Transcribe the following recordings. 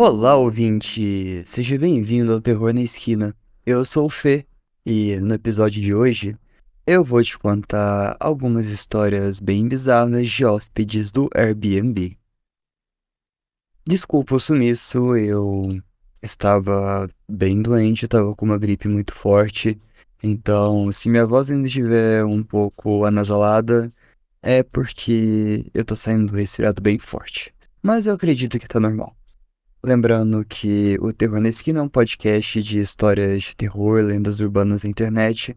Olá, ouvinte! Seja bem-vindo ao Terror na Esquina. Eu sou o Fê e no episódio de hoje eu vou te contar algumas histórias bem bizarras de hóspedes do Airbnb. Desculpa o sumiço, eu estava bem doente, estava com uma gripe muito forte, então se minha voz ainda estiver um pouco anasalada, é porque eu tô saindo do resfriado bem forte. Mas eu acredito que tá normal. Lembrando que o Terror na Esquina é um podcast de histórias de terror, lendas urbanas na internet.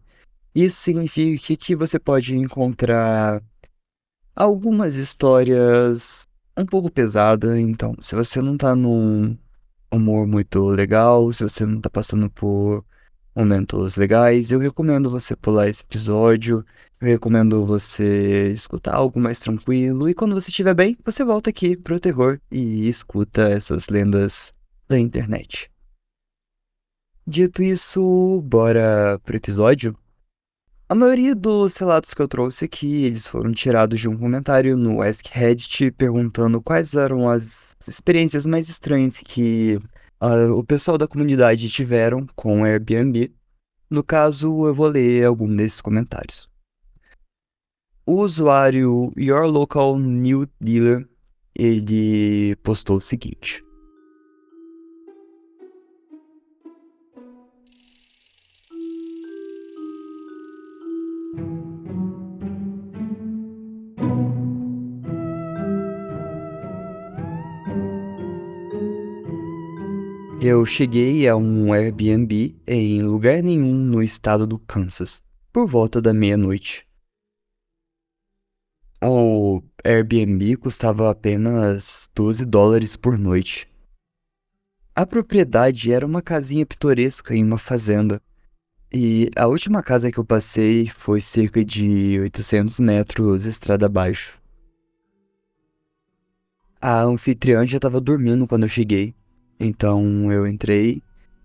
Isso significa que você pode encontrar algumas histórias um pouco pesadas. Então, se você não tá num humor muito legal, se você não tá passando por momentos legais, eu recomendo você pular esse episódio. Eu recomendo você escutar algo mais tranquilo. E quando você estiver bem, você volta aqui pro terror e escuta essas lendas da internet. Dito isso, bora pro episódio? A maioria dos relatos que eu trouxe aqui, eles foram tirados de um comentário no Ask Reddit perguntando quais eram as experiências mais estranhas que o pessoal da comunidade tiveram com o Airbnb. No caso, eu vou ler algum desses comentários. O usuário Your Local New Dealer, ele postou o seguinte: eu cheguei a um Airbnb em lugar nenhum no estado do Kansas, por volta da meia-noite. O Airbnb custava apenas $12 por noite. A propriedade era uma casinha pitoresca em uma fazenda, e a última casa que eu passei foi cerca de 800 metros estrada abaixo. A anfitriã já estava dormindo quando eu cheguei, então eu entrei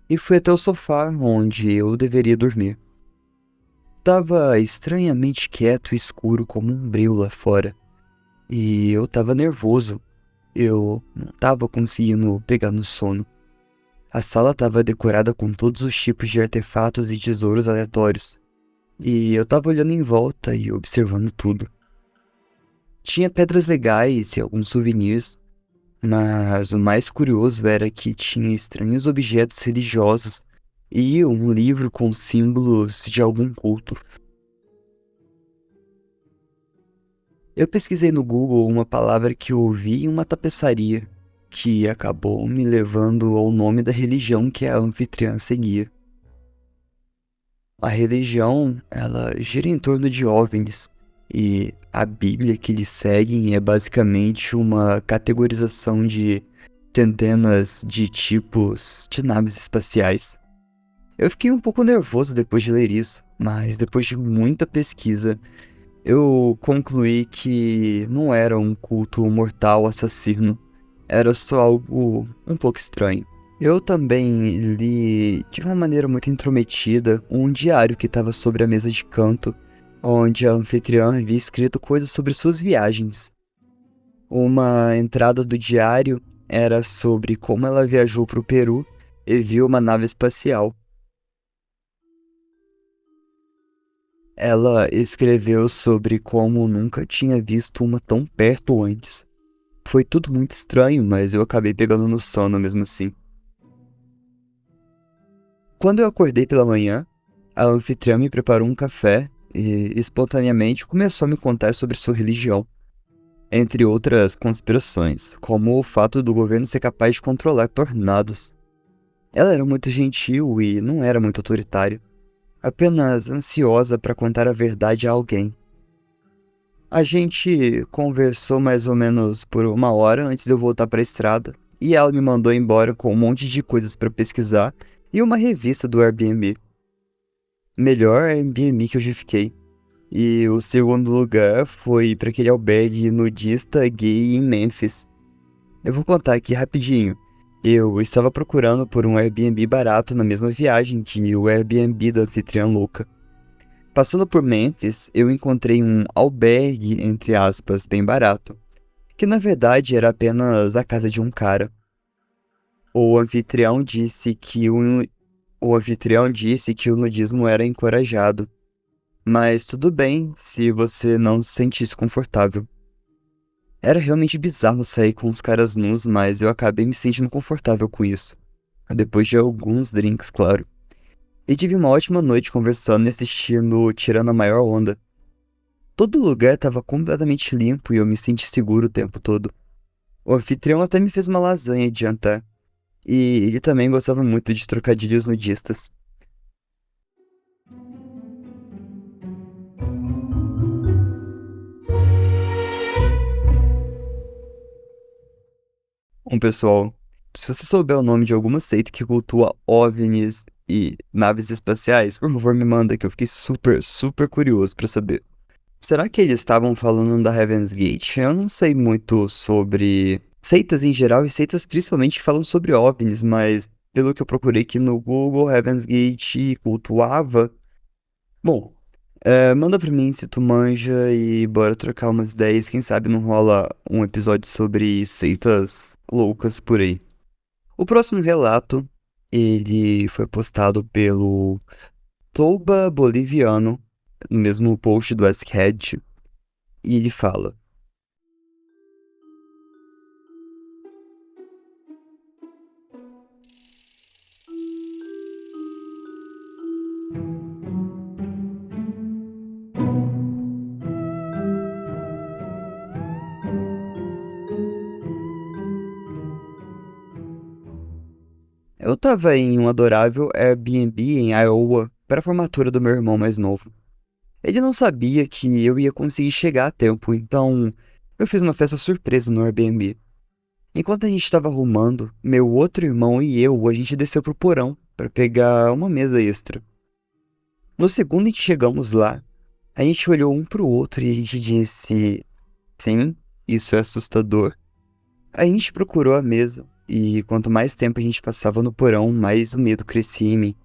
e fui até o sofá onde eu deveria dormir. Estava estranhamente quieto e escuro como um breu lá fora, e eu estava nervoso. Eu não estava conseguindo pegar no sono. A sala estava decorada com todos os tipos de artefatos e tesouros aleatórios, e eu estava olhando em volta e observando tudo. Tinha pedras legais e alguns souvenirs, mas o mais curioso era que tinha estranhos objetos religiosos e um livro com símbolos de algum culto. Eu pesquisei no Google uma palavra que eu ouvi em uma tapeçaria, que acabou me levando ao nome da religião que a anfitriã seguia. A religião, ela gira em torno de OVNIs, e a Bíblia que eles seguem é basicamente uma categorização de centenas de tipos de naves espaciais. Eu fiquei um pouco nervoso depois de ler isso, mas depois de muita pesquisa, eu concluí que não era um culto mortal assassino, era só algo um pouco estranho. Eu também li, de uma maneira muito intrometida, um diário que estava sobre a mesa de canto, onde a anfitriã havia escrito coisas sobre suas viagens. Uma entrada do diário era sobre como ela viajou para o Peru e viu uma nave espacial. Ela escreveu sobre como nunca tinha visto uma tão perto antes. Foi tudo muito estranho, mas eu acabei pegando no sono mesmo assim. Quando eu acordei pela manhã, a anfitriã me preparou um café e, espontaneamente, começou a me contar sobre sua religião, entre outras conspirações, como o fato do governo ser capaz de controlar tornados. Ela era muito gentil e não era muito autoritária, apenas ansiosa para contar a verdade a alguém. A gente conversou mais ou menos por uma hora antes de eu voltar para a estrada, e ela me mandou embora com um monte de coisas para pesquisar e uma revista do Airbnb. Melhor Airbnb que eu já fiquei. E o segundo lugar foi para aquele albergue nudista gay em Memphis. Eu vou contar aqui rapidinho. Eu estava procurando por um Airbnb barato na mesma viagem que o Airbnb da anfitriã louca. Passando por Memphis, eu encontrei um albergue, entre aspas, bem barato, que na verdade era apenas a casa de um cara. O anfitrião disse que o anfitrião disse que o nudismo era encorajado, mas tudo bem se você não se sentisse confortável. Era realmente bizarro sair com os caras nus, mas eu acabei me sentindo confortável com isso. Depois de alguns drinks, claro. E tive uma ótima noite conversando e assistindo Tirando a Maior Onda. Todo lugar estava completamente limpo e eu me senti seguro o tempo todo. O anfitrião até me fez uma lasanha de jantar. E ele também gostava muito de trocadilhos nudistas. Pessoal, se você souber o nome de alguma seita que cultua OVNIs e naves espaciais, por favor me manda que eu fiquei super, super curioso pra saber. Será que eles estavam falando da Heaven's Gate? Eu não sei muito sobre seitas em geral e seitas principalmente que falam sobre OVNIs, mas pelo que eu procurei aqui no Google, Heaven's Gate cultuava. Bom, manda pra mim se tu manja e bora trocar umas ideias. Quem sabe não rola um episódio sobre seitas loucas por aí. O próximo relato, ele foi postado pelo Touba Boliviano, no mesmo post do Askhead, e ele fala: eu tava em um adorável Airbnb em Iowa para a formatura do meu irmão mais novo. Ele não sabia que eu ia conseguir chegar a tempo, então eu fiz uma festa surpresa no Airbnb. Enquanto a gente estava arrumando, meu outro irmão e eu, a gente desceu pro porão para pegar uma mesa extra. No segundo em que chegamos lá, a gente olhou um pro outro e a gente disse: sim, isso é assustador. A gente procurou a mesa e quanto mais tempo a gente passava no porão, mais o medo crescia em mim.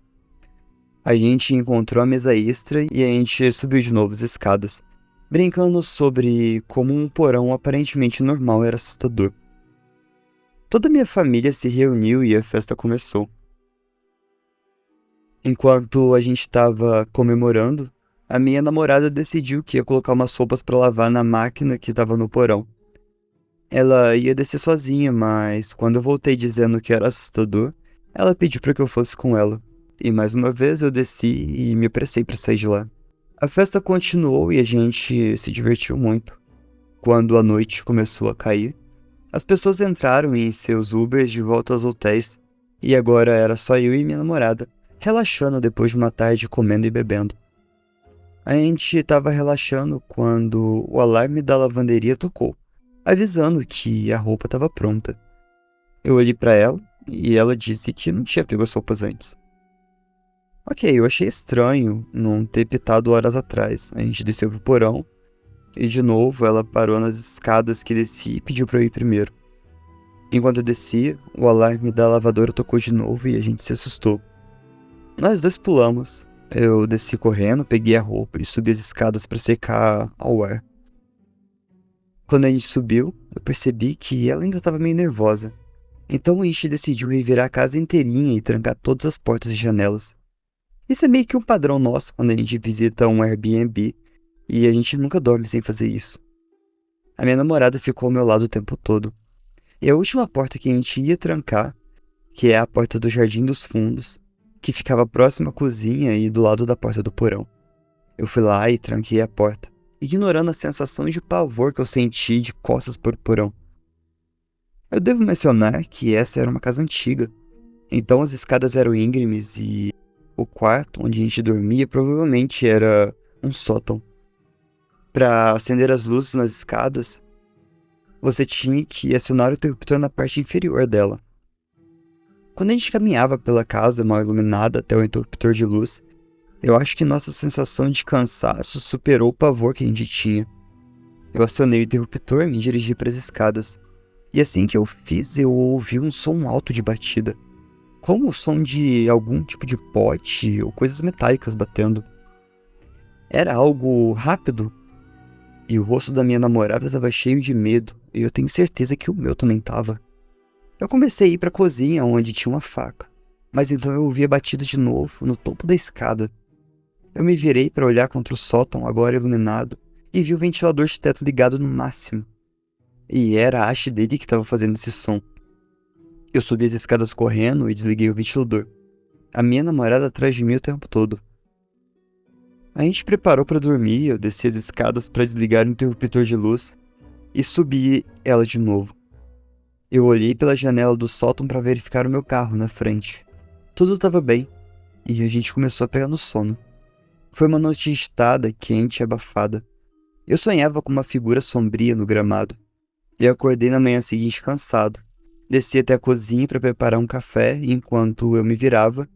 A gente encontrou a mesa extra e a gente subiu de novo as escadas, brincando sobre como um porão aparentemente normal era assustador. Toda a minha família se reuniu e a festa começou. Enquanto a gente estava comemorando, a minha namorada decidiu que ia colocar umas roupas para lavar na máquina que estava no porão. Ela ia descer sozinha, mas quando eu voltei dizendo que era assustador, ela pediu para que eu fosse com ela. E mais uma vez eu desci e me apressei para sair de lá. A festa continuou e a gente se divertiu muito. Quando a noite começou a cair, as pessoas entraram em seus Ubers de volta aos hotéis, e agora era só eu e minha namorada, relaxando depois de uma tarde comendo e bebendo. A gente estava relaxando quando o alarme da lavanderia tocou, avisando que a roupa estava pronta. Eu olhei para ela e ela disse que não tinha pego as roupas antes. Ok, eu achei estranho não ter pitado horas atrás. A gente desceu pro porão e de novo ela parou nas escadas que desci e pediu para eu ir primeiro. Enquanto eu descia, o alarme da lavadora tocou de novo e a gente se assustou. Nós dois pulamos. Eu desci correndo, peguei a roupa e subi as escadas para secar ao ar. Quando a gente subiu, eu percebi que ela ainda estava meio nervosa. Então a gente decidiu revirar a casa inteirinha e trancar todas as portas e janelas. Isso é meio que um padrão nosso quando a gente visita um Airbnb, e a gente nunca dorme sem fazer isso. A minha namorada ficou ao meu lado o tempo todo. E a última porta que a gente ia trancar, que é a porta do Jardim dos Fundos, que ficava próxima à cozinha e do lado da porta do porão. Eu fui lá e tranquei a porta, ignorando a sensação de pavor que eu senti de costas para o porão. Eu devo mencionar que essa era uma casa antiga, então as escadas eram íngremes e o quarto onde a gente dormia provavelmente era um sótão. Para acender as luzes nas escadas, você tinha que acionar o interruptor na parte inferior dela. Quando a gente caminhava pela casa mal iluminada até o interruptor de luz, eu acho que nossa sensação de cansaço superou o pavor que a gente tinha. Eu acionei o interruptor e me dirigi para as escadas. E assim que eu fiz, eu ouvi um som alto de batida. Como o som de algum tipo de pote ou coisas metálicas batendo. Era algo rápido. E o rosto da minha namorada estava cheio de medo. E eu tenho certeza que o meu também estava. Eu comecei a ir para a cozinha, onde tinha uma faca, mas então eu ouvi a batida de novo no topo da escada. Eu me virei para olhar contra o sótão, agora iluminado, e vi o ventilador de teto ligado no máximo. E era a haste dele que estava fazendo esse som. Eu subi as escadas correndo e desliguei o ventilador. A minha namorada atrás de mim o tempo todo. A gente preparou para dormir, eu desci as escadas para desligar o interruptor de luz e subi ela de novo. Eu olhei pela janela do sótão para verificar o meu carro na frente. Tudo estava bem, e a gente começou a pegar no sono. Foi uma noite agitada, quente e abafada. Eu sonhava com uma figura sombria no gramado, e acordei na manhã seguinte cansado. Desci até a cozinha para preparar um café, e enquanto eu me virava,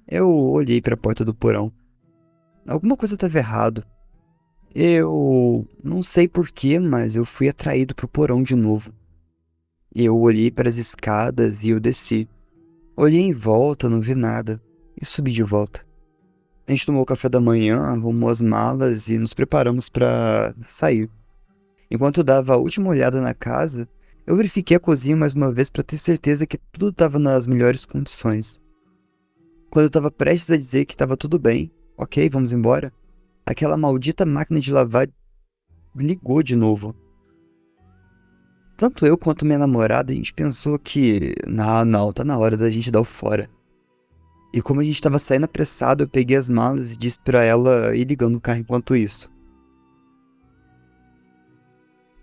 eu olhei para a porta do porão. Alguma coisa estava errado. Eu não sei porquê, mas eu fui atraído pro porão de novo. Eu olhei para as escadas e eu desci. Olhei em volta, não vi nada, e subi de volta. A gente tomou o café da manhã, arrumou as malas e nos preparamos para sair. Enquanto eu dava a última olhada na casa, eu verifiquei a cozinha mais uma vez para ter certeza que tudo estava nas melhores condições. Quando eu estava prestes a dizer que estava tudo bem, ok, vamos embora, aquela maldita máquina de lavar ligou de novo. Tanto eu quanto minha namorada, a gente pensou que, não, tá na hora da gente dar o fora. E como a gente tava saindo apressado, eu peguei as malas e disse pra ela ir ligando o carro enquanto isso.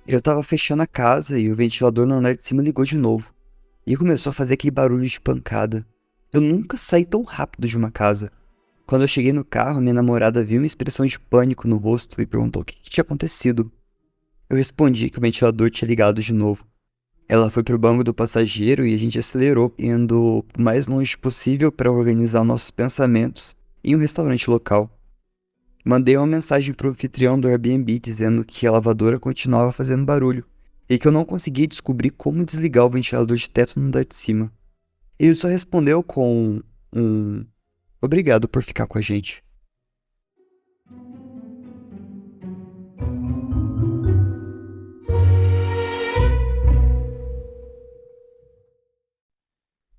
Eu tava fechando a casa e o ventilador no andar de cima ligou de novo. E começou a fazer aquele barulho de pancada. Eu nunca saí tão rápido de uma casa. Quando eu cheguei no carro, minha namorada viu uma expressão de pânico no rosto e perguntou o que tinha acontecido. Eu respondi que o ventilador tinha ligado de novo. Ela foi pro banco do passageiro e a gente acelerou, indo o mais longe possível para organizar nossos pensamentos em um restaurante local. Mandei uma mensagem pro anfitrião do Airbnb dizendo que a lavadora continuava fazendo barulho e que eu não conseguia descobrir como desligar o ventilador de teto no andar de cima. Ele só respondeu com um obrigado por ficar com a gente.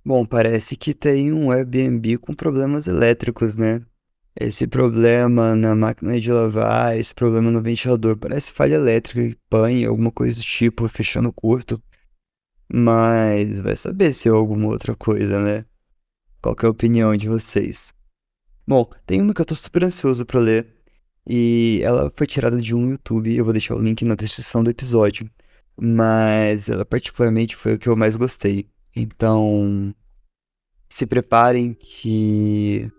Bom, parece que tem um Airbnb com problemas elétricos, né? Esse problema na máquina de lavar, esse problema no ventilador, parece falha elétrica, pane, alguma coisa do tipo, fechando curto. Mas vai saber se é alguma outra coisa, né? Qual que é a opinião de vocês? Bom, tem uma que eu tô super ansioso pra ler. E ela foi tirada de um YouTube, eu vou deixar o link na descrição do episódio. Mas ela particularmente foi o que eu mais gostei. Então, se preparem que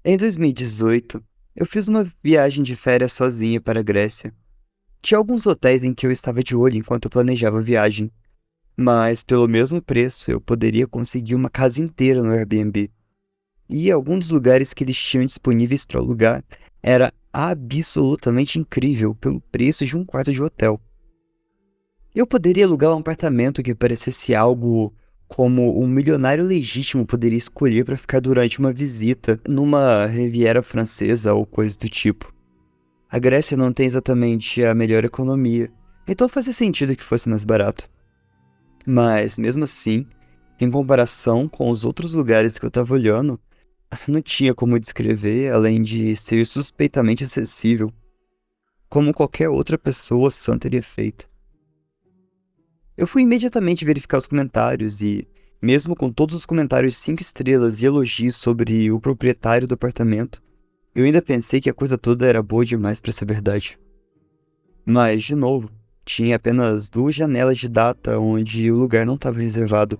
em 2018, eu fiz uma viagem de férias sozinha para a Grécia. Tinha alguns hotéis em que eu estava de olho enquanto eu planejava a viagem, mas pelo mesmo preço eu poderia conseguir uma casa inteira no Airbnb. E alguns dos lugares que eles tinham disponíveis para alugar era absolutamente incrível pelo preço de um quarto de hotel. Eu poderia alugar um apartamento que parecesse algo como um milionário legítimo poderia escolher para ficar durante uma visita numa Riviera Francesa ou coisa do tipo. A Grécia não tem exatamente a melhor economia, então fazia sentido que fosse mais barato. Mas, mesmo assim, em comparação com os outros lugares que eu estava olhando, não tinha como descrever além de ser suspeitamente acessível, como qualquer outra pessoa sã teria feito. Eu fui imediatamente verificar os comentários e, mesmo com todos os comentários 5 estrelas e elogios sobre o proprietário do apartamento, eu ainda pensei que a coisa toda era boa demais para ser verdade. Mas, de novo, tinha apenas 2 janelas de data onde o lugar não estava reservado.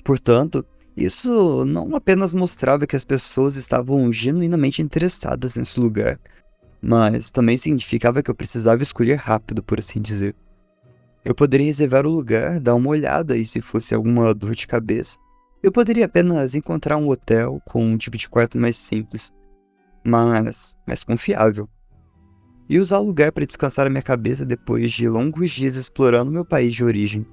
Portanto, isso não apenas mostrava que as pessoas estavam genuinamente interessadas nesse lugar, mas também significava que eu precisava escolher rápido, por assim dizer. Eu poderia reservar o lugar, dar uma olhada e se fosse alguma dor de cabeça, eu poderia apenas encontrar um hotel com um tipo de quarto mais simples, mas mais confiável. e usar o lugar para descansar a minha cabeça depois de longos dias explorando meu país de origem.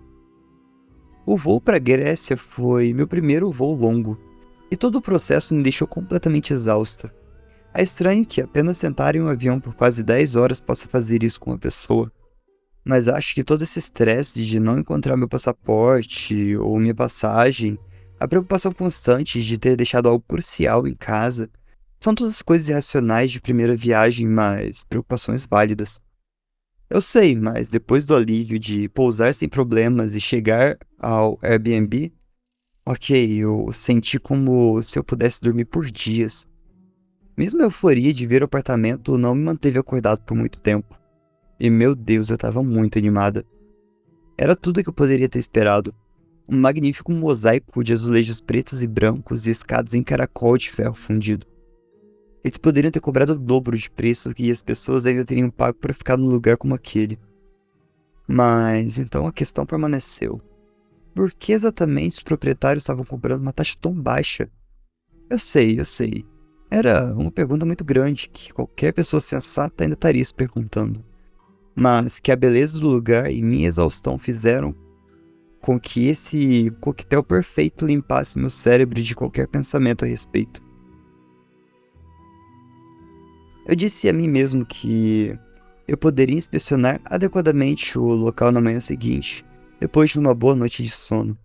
O voo para a Grécia foi meu primeiro voo longo, e todo o processo me deixou completamente exausta. É estranho que apenas sentar em um avião por quase 10 horas possa fazer isso com uma pessoa, mas acho que todo esse estresse de não encontrar meu passaporte ou minha passagem, a preocupação constante de ter deixado algo crucial em casa, são todas coisas irracionais de primeira viagem, mas preocupações válidas. Eu sei, mas depois do alívio de pousar sem problemas e chegar ao Airbnb, ok, eu senti como se eu pudesse dormir por dias. Mesmo a euforia de ver o apartamento não me manteve acordado por muito tempo. E meu Deus, eu estava muito animada. Era tudo o que eu poderia ter esperado. Um magnífico mosaico de azulejos pretos e brancos e escadas em caracol de ferro fundido. Eles poderiam ter cobrado o dobro de preço que as pessoas ainda teriam pago para ficar num lugar como aquele. Mas então a questão permaneceu. Por que exatamente os proprietários estavam cobrando uma taxa tão baixa? Eu sei. Era uma pergunta muito grande que qualquer pessoa sensata ainda estaria se perguntando. Mas que a beleza do lugar e minha exaustão fizeram com que esse coquetel perfeito limpasse meu cérebro de qualquer pensamento a respeito. Eu disse a mim mesmo que eu poderia inspecionar adequadamente o local na manhã seguinte, depois de uma boa noite de sono.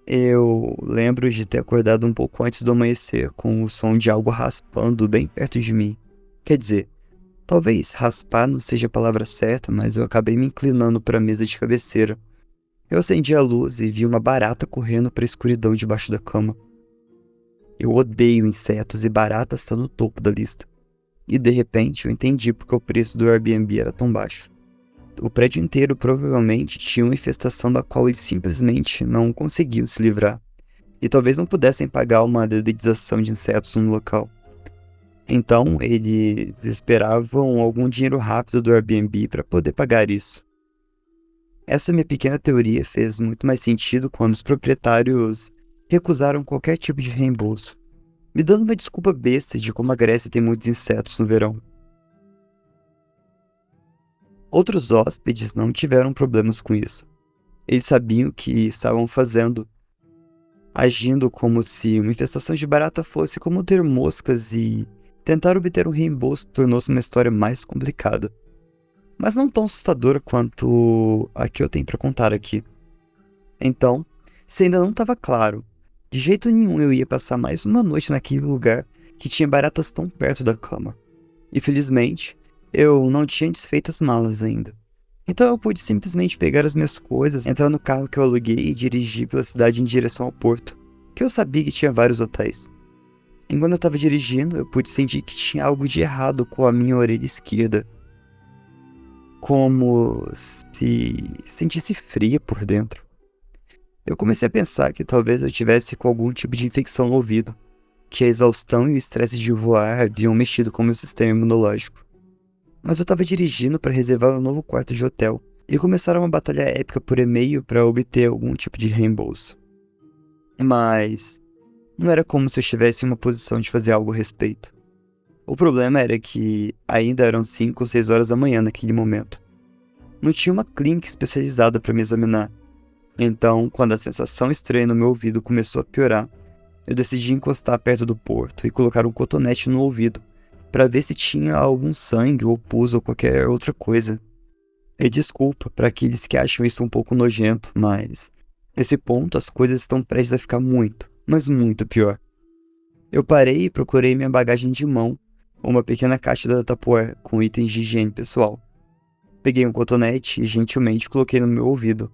Eu lembro de ter acordado um pouco antes do amanhecer, com o som de algo raspando bem perto de mim. Quer dizer, talvez raspar não seja a palavra certa, mas eu acabei me inclinando para a mesa de cabeceira. Eu acendi a luz e vi uma barata correndo para a escuridão debaixo da cama. Eu odeio insetos e baratas está no topo da lista. E de repente eu entendi porque o preço do Airbnb era tão baixo. O prédio inteiro provavelmente tinha uma infestação da qual eles simplesmente não conseguiam se livrar. E talvez não pudessem pagar uma dedetização de insetos no local. Então eles esperavam algum dinheiro rápido do Airbnb para poder pagar isso. Essa minha pequena teoria fez muito mais sentido quando os proprietários recusaram qualquer tipo de reembolso, me dando uma desculpa besta de como a Grécia tem muitos insetos no verão. Outros hóspedes não tiveram problemas com isso. Eles sabiam o que estavam fazendo, agindo como se uma infestação de barata fosse como ter moscas, e tentar obter um reembolso tornou-se uma história mais complicada. Mas não tão assustadora quanto a que eu tenho para contar aqui. Então, se ainda não estava claro, de jeito nenhum eu ia passar mais uma noite naquele lugar que tinha baratas tão perto da cama. E felizmente, eu não tinha desfeito as malas ainda. Então eu pude simplesmente pegar as minhas coisas, entrar no carro que eu aluguei e dirigir pela cidade em direção ao porto, que eu sabia que tinha vários hotéis. Enquanto eu estava dirigindo, eu pude sentir que tinha algo de errado com a minha orelha esquerda. Como se sentisse fria por dentro. Eu comecei a pensar que talvez eu tivesse com algum tipo de infecção no ouvido, que a exaustão e o estresse de voar haviam mexido com meu sistema imunológico. Mas eu estava dirigindo para reservar um novo quarto de hotel e começaram uma batalha épica por e-mail para obter algum tipo de reembolso. Mas não era como se eu estivesse em uma posição de fazer algo a respeito. O problema era que ainda eram 5 ou 6 horas da manhã naquele momento. Não tinha uma clínica especializada para me examinar. Então, quando a sensação estranha no meu ouvido começou a piorar, eu decidi encostar perto do porto e colocar um cotonete no ouvido, para ver se tinha algum sangue ou pus ou qualquer outra coisa. E desculpa para aqueles que acham isso um pouco nojento, mas nesse ponto as coisas estão prestes a ficar muito, mas muito pior. Eu parei e procurei minha bagagem de mão, uma pequena caixa da Tupperware com itens de higiene pessoal. Peguei um cotonete e gentilmente coloquei no meu ouvido.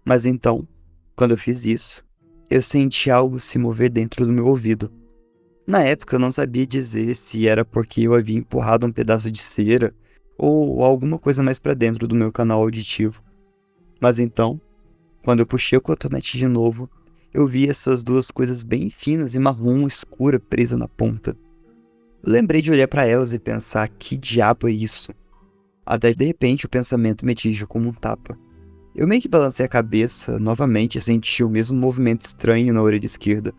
Mas então, quando eu fiz isso, eu senti algo se mover dentro do meu ouvido. Na época eu não sabia dizer se era porque eu havia empurrado um pedaço de cera ou alguma coisa mais para dentro do meu canal auditivo. Mas então, quando eu puxei o cotonete de novo, eu vi essas duas coisas bem finas e marrom escura presa na ponta. Eu lembrei de olhar para elas e pensar, que diabo é isso? Até de repente o pensamento me atingiu como um tapa. Eu meio que balancei a cabeça novamente e senti o mesmo movimento estranho na orelha esquerda.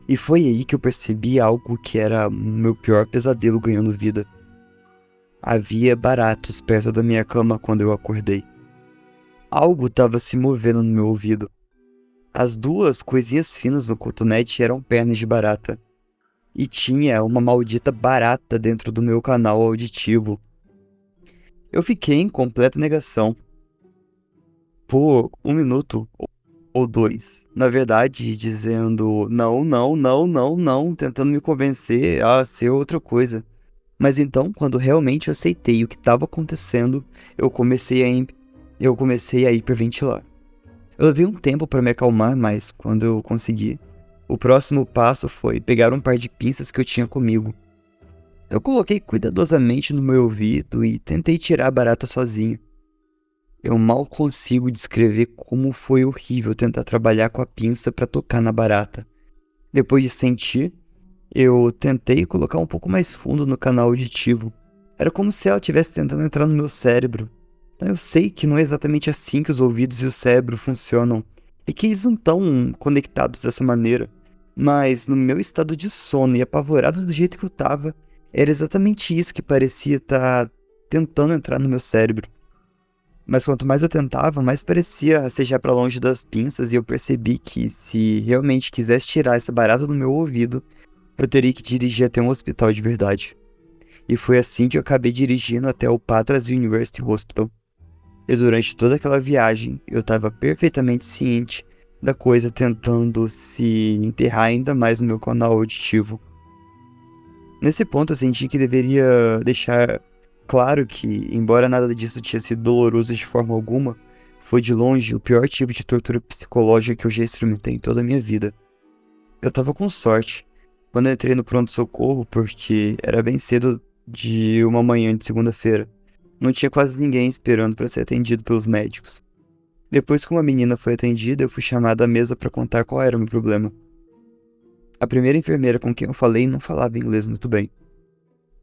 E foi aí que eu percebi algo que era o meu pior pesadelo ganhando vida. Havia baratos perto da minha cama quando eu acordei. Algo estava se movendo no meu ouvido. As duas coisinhas finas no cotonete eram pernas de barata. E tinha uma maldita barata dentro do meu canal auditivo. Eu fiquei em completa negação. Por um minuto ou dois. Na verdade, dizendo não, não, não, não, não, tentando me convencer a ser outra coisa. Mas então, quando realmente eu aceitei o que estava acontecendo, eu comecei a hiperventilar. Eu levei um tempo para me acalmar, mas quando eu consegui, o próximo passo foi pegar um par de pinças que eu tinha comigo. Eu coloquei cuidadosamente no meu ouvido e tentei tirar a barata sozinho. Eu mal consigo descrever como foi horrível tentar trabalhar com a pinça para tocar na barata. Depois de sentir, eu tentei colocar um pouco mais fundo no canal auditivo. Era como se ela estivesse tentando entrar no meu cérebro. Eu sei que não é exatamente assim que os ouvidos e o cérebro funcionam, e que eles não estão conectados dessa maneira. Mas no meu estado de sono e apavorado do jeito que eu tava, era exatamente isso que parecia estar tentando entrar no meu cérebro. Mas quanto mais eu tentava, mais parecia rastejar para longe das pinças e eu percebi que se realmente quisesse tirar essa barata do meu ouvido, eu teria que dirigir até um hospital de verdade. E foi assim que eu acabei dirigindo até o Patras University Hospital. E durante toda aquela viagem, eu estava perfeitamente ciente da coisa tentando se enterrar ainda mais no meu canal auditivo. Nesse ponto eu senti que deveria deixar claro que, embora nada disso tinha sido doloroso de forma alguma, foi de longe o pior tipo de tortura psicológica que eu já experimentei em toda a minha vida. Eu tava com sorte quando eu entrei no pronto-socorro porque era bem cedo de uma manhã de segunda-feira. Não tinha quase ninguém esperando para ser atendido pelos médicos. Depois que uma menina foi atendida, eu fui chamada à mesa para contar qual era o meu problema. A primeira enfermeira com quem eu falei não falava inglês muito bem.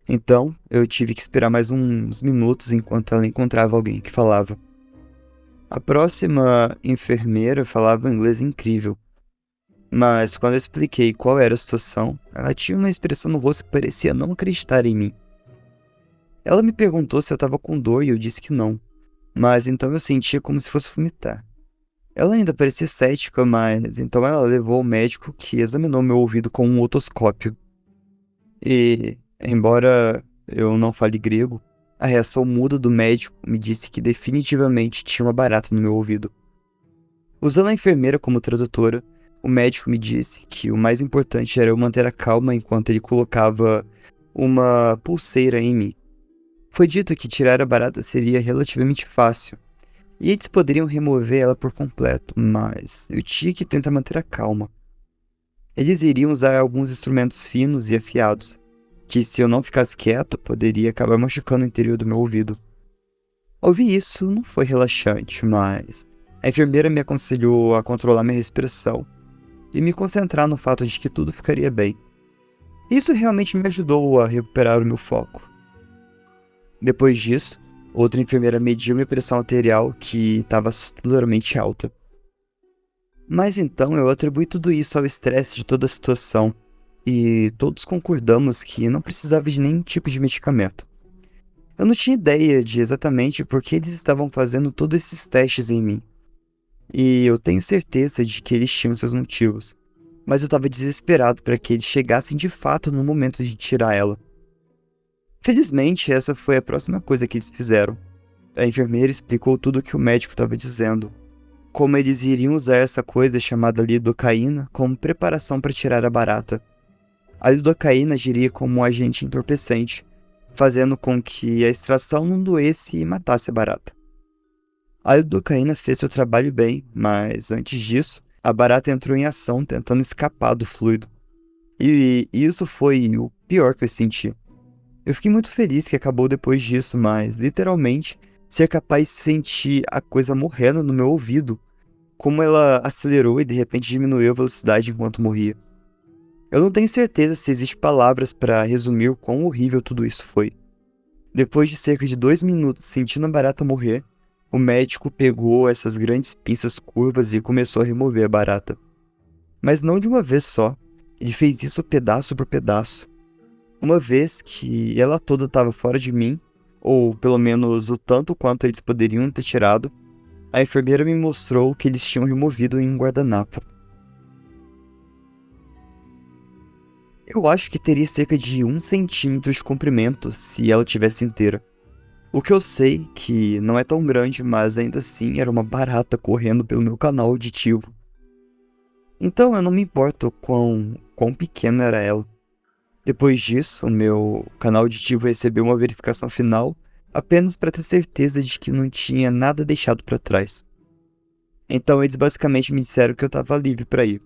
Então, eu tive que esperar mais uns minutos enquanto ela encontrava alguém que falava. A próxima enfermeira falava inglês incrível, mas quando eu expliquei qual era a situação, ela tinha uma expressão no rosto que parecia não acreditar em mim. Ela me perguntou se eu estava com dor e eu disse que não, mas então eu sentia como se fosse vomitar. Ela ainda parecia cética, mas então ela levou ao médico que examinou meu ouvido com um otoscópio. E, embora eu não fale grego, a reação muda do médico me disse que definitivamente tinha uma barata no meu ouvido. Usando a enfermeira como tradutora, o médico me disse que o mais importante era eu manter a calma enquanto ele colocava uma pulseira em mim. Foi dito que tirar a barata seria relativamente fácil, e eles poderiam remover ela por completo, mas eu tinha que tentar manter a calma. Eles iriam usar alguns instrumentos finos e afiados, que se eu não ficasse quieto, poderia acabar machucando o interior do meu ouvido. Ouvir isso não foi relaxante, mas a enfermeira me aconselhou a controlar minha respiração e me concentrar no fato de que tudo ficaria bem. Isso realmente me ajudou a recuperar o meu foco. Depois disso, outra enfermeira mediu minha pressão arterial, que estava assustadoramente alta. Mas então eu atribuí tudo isso ao estresse de toda a situação, e todos concordamos que não precisava de nenhum tipo de medicamento. Eu não tinha ideia de exatamente por que eles estavam fazendo todos esses testes em mim, e eu tenho certeza de que eles tinham seus motivos, mas eu estava desesperado para que eles chegassem de fato no momento de tirar ela. Felizmente, essa foi a próxima coisa que eles fizeram. A enfermeira explicou tudo o que o médico estava dizendo, como eles iriam usar essa coisa chamada lidocaína como preparação para tirar a barata. A lidocaína agiria como um agente entorpecente, fazendo com que a extração não doesse e matasse a barata. A lidocaína fez seu trabalho bem, mas antes disso, a barata entrou em ação tentando escapar do fluido. E isso foi o pior que eu senti. Eu fiquei muito feliz que acabou depois disso, mas, literalmente, ser capaz de sentir a coisa morrendo no meu ouvido, como ela acelerou e de repente diminuiu a velocidade enquanto morria. Eu não tenho certeza se existem palavras para resumir o quão horrível tudo isso foi. Depois de cerca de 2 minutos sentindo a barata morrer, o médico pegou essas grandes pinças curvas e começou a remover a barata. Mas não de uma vez só, ele fez isso pedaço por pedaço. Uma vez que ela toda estava fora de mim, ou pelo menos o tanto quanto eles poderiam ter tirado, a enfermeira me mostrou que eles tinham removido em um guardanapo. Eu acho que teria cerca de 1 centímetro de comprimento se ela tivesse inteira. O que eu sei que não é tão grande, mas ainda assim era uma barata correndo pelo meu canal auditivo. Então eu não me importo quão pequena era ela. Depois disso, o meu canal auditivo recebeu uma verificação final apenas para ter certeza de que não tinha nada deixado para trás. Então eles basicamente me disseram que eu estava livre para ir,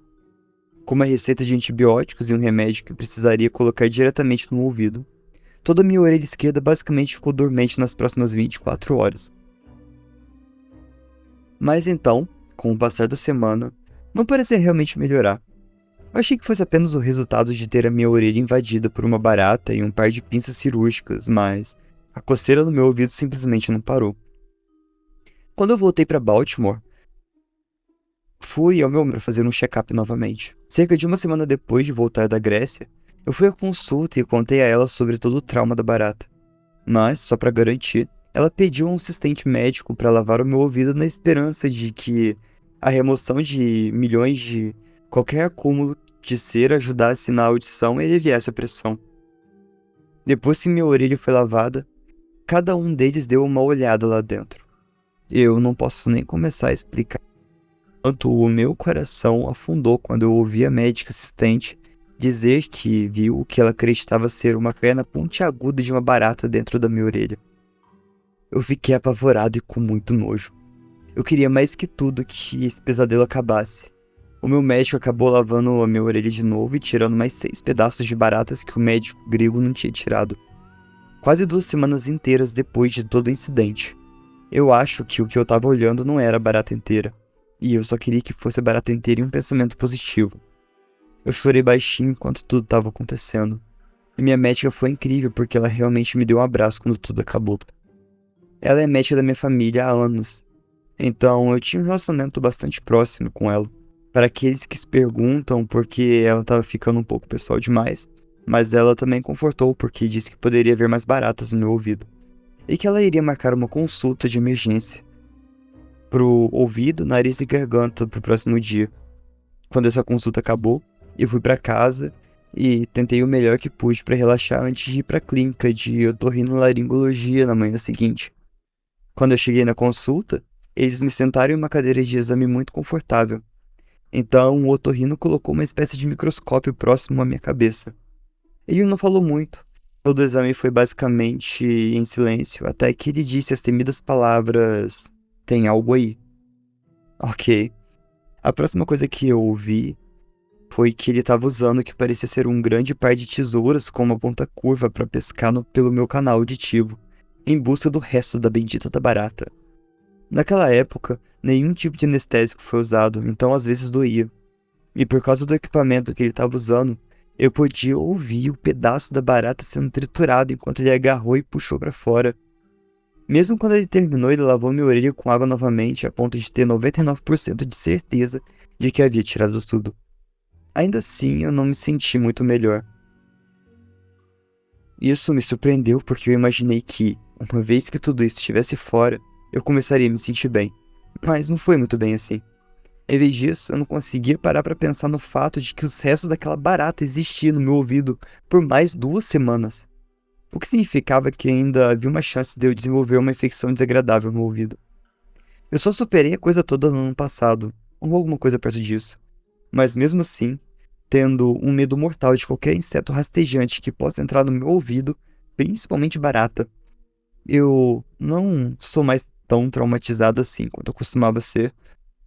com uma receita de antibióticos e um remédio que eu precisaria colocar diretamente no ouvido. Toda a minha orelha esquerda basicamente ficou dormente nas próximas 24 horas. Mas então, com o passar da semana, não parecia realmente melhorar. Eu achei que fosse apenas o resultado de ter a minha orelha invadida por uma barata e um par de pinças cirúrgicas, mas a coceira no meu ouvido simplesmente não parou. Quando eu voltei para Baltimore, fui ao meu para fazer um check-up novamente. Cerca de uma semana depois de voltar da Grécia, eu fui à consulta e contei a ela sobre todo o trauma da barata. Mas, só para garantir, ela pediu um assistente médico para lavar o meu ouvido na esperança de que a remoção de milhões de qualquer acúmulo de cera ajudasse na audição e aliviasse a pressão. Depois que minha orelha foi lavada, cada um deles deu uma olhada lá dentro. Eu não posso nem começar a explicar quanto o meu coração afundou quando eu ouvi a médica assistente dizer que viu o que ela acreditava ser uma perna pontiaguda de uma barata dentro da minha orelha. Eu fiquei apavorado e com muito nojo. Eu queria mais que tudo que esse pesadelo acabasse. O meu médico acabou lavando a minha orelha de novo e tirando mais 6 pedaços de baratas que o médico grego não tinha tirado. Quase 2 semanas inteiras depois de todo o incidente. Eu acho que o que eu tava olhando não era a barata inteira. E eu só queria que fosse a barata inteira e um pensamento positivo. Eu chorei baixinho enquanto tudo estava acontecendo. E minha médica foi incrível porque ela realmente me deu um abraço quando tudo acabou. Ela é médica da minha família há anos, então eu tinha um relacionamento bastante próximo com ela. Para aqueles que se perguntam por que ela estava ficando um pouco pessoal demais, mas ela também confortou porque disse que poderia haver mais baratas no meu ouvido. E que ela iria marcar uma consulta de emergência pro ouvido, nariz e garganta pro próximo dia. Quando essa consulta acabou, eu fui para casa e tentei o melhor que pude para relaxar antes de ir para a clínica de otorrinolaringologia na manhã seguinte. Quando eu cheguei na consulta, eles me sentaram em uma cadeira de exame muito confortável. Então o otorrino colocou uma espécie de microscópio próximo à minha cabeça. Ele não falou muito. Todo o exame foi basicamente em silêncio, até que ele disse as temidas palavras: "Tem algo aí." Ok. A próxima coisa que eu ouvi foi que ele estava usando o que parecia ser um grande par de tesouras com uma ponta curva para pescar pelo meu canal auditivo, em busca do resto da bendita da barata. Naquela época, nenhum tipo de anestésico foi usado, então às vezes doía. E por causa do equipamento que ele estava usando, eu podia ouvir o pedaço da barata sendo triturado enquanto ele agarrou e puxou para fora. Mesmo quando ele terminou, ele lavou minha orelha com água novamente, a ponto de ter 99% de certeza de que havia tirado tudo. Ainda assim, eu não me senti muito melhor. Isso me surpreendeu porque eu imaginei que, uma vez que tudo isso estivesse fora, eu começaria a me sentir bem. Mas não foi muito bem assim. Em vez disso, eu não conseguia parar para pensar no fato de que os restos daquela barata existiam no meu ouvido por mais 2 semanas. O que significava que ainda havia uma chance de eu desenvolver uma infecção desagradável no ouvido. Eu só superei a coisa toda no ano passado, ou alguma coisa perto disso. Mas mesmo assim, tendo um medo mortal de qualquer inseto rastejante que possa entrar no meu ouvido, principalmente barata, eu não sou mais tão traumatizado assim quanto eu costumava ser,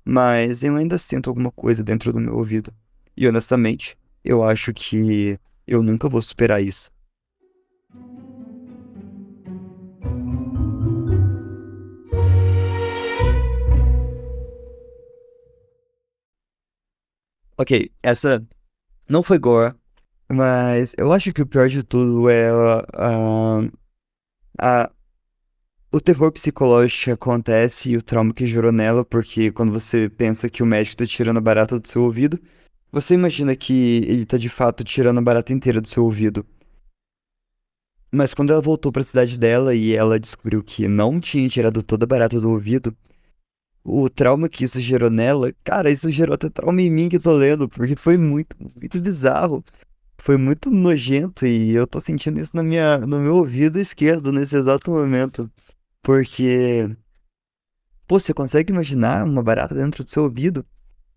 mas eu ainda sinto alguma coisa dentro do meu ouvido. E honestamente, eu acho que eu nunca vou superar isso. Ok, essa não foi gore, mas eu acho que o pior de tudo é a o terror psicológico que acontece e o trauma que gerou nela, porque quando você pensa que o médico tá tirando a barata do seu ouvido, você imagina que ele tá de fato tirando a barata inteira do seu ouvido. Mas quando ela voltou pra cidade dela e ela descobriu que não tinha tirado toda a barata do ouvido, o trauma que isso gerou nela, cara, isso gerou até trauma em mim que tô lendo, porque foi muito, muito bizarro. Foi muito nojento e eu tô sentindo isso no meu ouvido esquerdo nesse exato momento. Porque, pô, você consegue imaginar uma barata dentro do seu ouvido?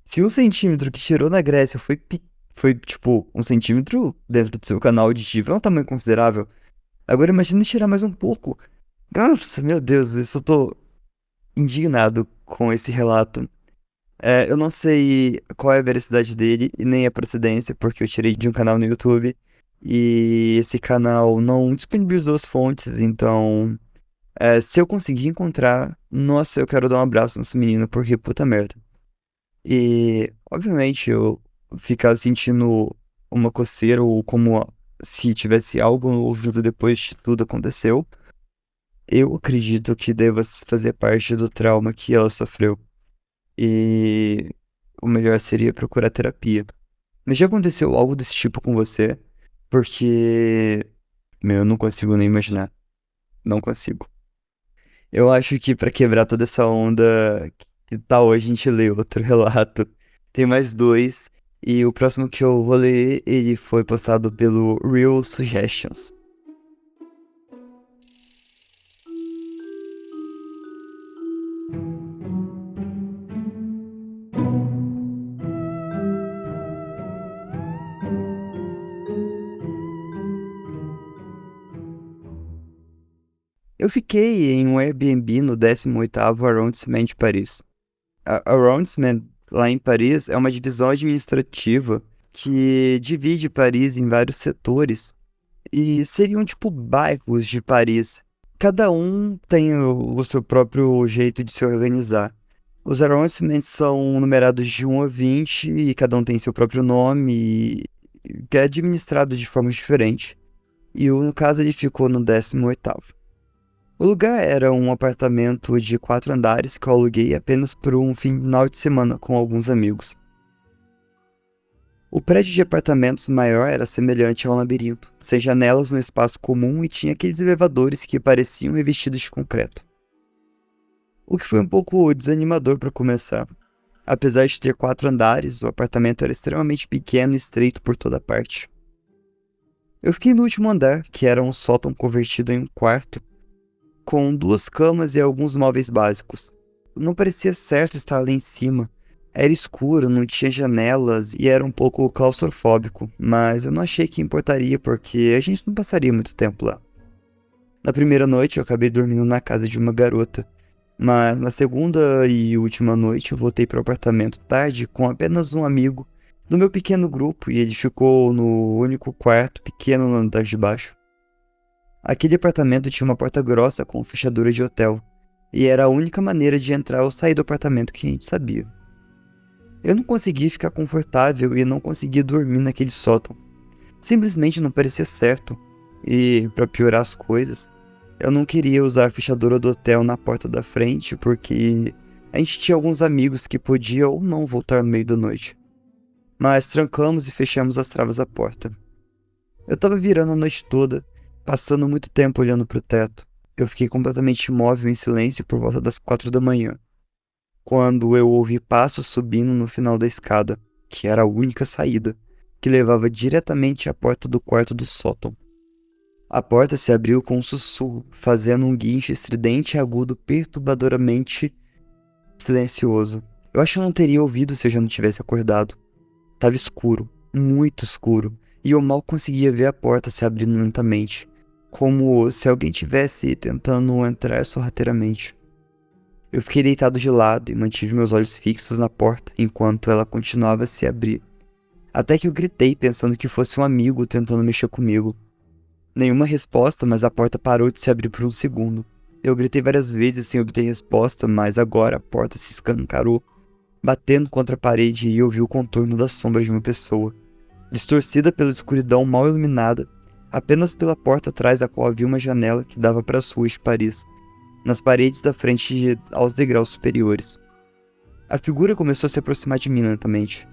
Se 1 centímetro que tirou na Grécia foi tipo 1 centímetro dentro do seu canal auditivo, é um tamanho considerável. Agora imagine tirar mais um pouco. Nossa, meu Deus, isso eu tô indignado com esse relato. Eu não sei qual é a veracidade dele e nem a procedência, porque eu tirei de um canal no YouTube e esse canal não disponibilizou as fontes, então, se eu conseguir encontrar, nossa, eu quero dar um abraço nesse menino, porque puta merda. E, obviamente, eu ficar sentindo uma coceira ou como se tivesse algo no ouvido depois de tudo aconteceu, eu acredito que deva fazer parte do trauma que ela sofreu. E o melhor seria procurar terapia. Mas já aconteceu algo desse tipo com você? Porque, meu, eu não consigo nem imaginar. Não consigo. Eu acho que pra quebrar toda essa onda, que tal a gente ler outro relato? Tem mais dois. E o próximo que eu vou ler, ele foi postado pelo Real Suggestions. Eu fiquei em um Airbnb no 18º Arrondissement de Paris. A Arrondissement, lá em Paris, é uma divisão administrativa que divide Paris em vários setores e seriam tipo bairros de Paris. Cada um tem o seu próprio jeito de se organizar. Os arrondissements são numerados de 1 a 20 e cada um tem seu próprio nome e que é administrado de forma diferente. E no caso ele ficou no 18º. O lugar era um apartamento de 4 andares que eu aluguei apenas por um final de semana com alguns amigos. O prédio de apartamentos maior era semelhante a um labirinto, sem janelas no espaço comum e tinha aqueles elevadores que pareciam revestidos de concreto. O que foi um pouco desanimador para começar. Apesar de ter 4 andares, o apartamento era extremamente pequeno e estreito por toda parte. Eu fiquei no último andar, que era um sótão convertido em um quarto, com 2 camas e alguns móveis básicos. Não parecia certo estar lá em cima. Era escuro, não tinha janelas e era um pouco claustrofóbico, mas eu não achei que importaria porque a gente não passaria muito tempo lá. Na primeira noite eu acabei dormindo na casa de uma garota, mas na segunda e última noite eu voltei para o apartamento tarde com apenas um amigo do meu pequeno grupo e ele ficou no único quarto pequeno no andar de baixo. Aquele apartamento tinha uma porta grossa com fechadura de hotel, e era a única maneira de entrar ou sair do apartamento que a gente sabia. Eu não conseguia ficar confortável e não conseguia dormir naquele sótão. Simplesmente não parecia certo, e, para piorar as coisas, eu não queria usar a fechadura do hotel na porta da frente porque a gente tinha alguns amigos que podiam ou não voltar no meio da noite. Mas trancamos e fechamos as travas da porta. Eu tava virando a noite toda, passando muito tempo olhando pro teto. Eu fiquei completamente imóvel em silêncio por volta das 4 da manhã, quando eu ouvi passos subindo no final da escada, que era a única saída, que levava diretamente à porta do quarto do sótão. A porta se abriu com um sussurro, fazendo um guincho estridente e agudo perturbadoramente silencioso. Eu acho que eu não teria ouvido se eu já não tivesse acordado. Tava escuro, muito escuro, e eu mal conseguia ver a porta se abrindo lentamente, como se alguém tivesse tentando entrar sorrateiramente. Eu fiquei deitado de lado e mantive meus olhos fixos na porta enquanto ela continuava a se abrir, até que eu gritei pensando que fosse um amigo tentando mexer comigo. Nenhuma resposta, mas a porta parou de se abrir por um segundo. Eu gritei várias vezes sem obter resposta, mas agora a porta se escancarou, batendo contra a parede e eu vi o contorno da sombra de uma pessoa, distorcida pela escuridão mal iluminada, apenas pela porta atrás da qual havia uma janela que dava para as ruas de Paris, nas paredes da frente aos degraus superiores. A figura começou a se aproximar de mim lentamente.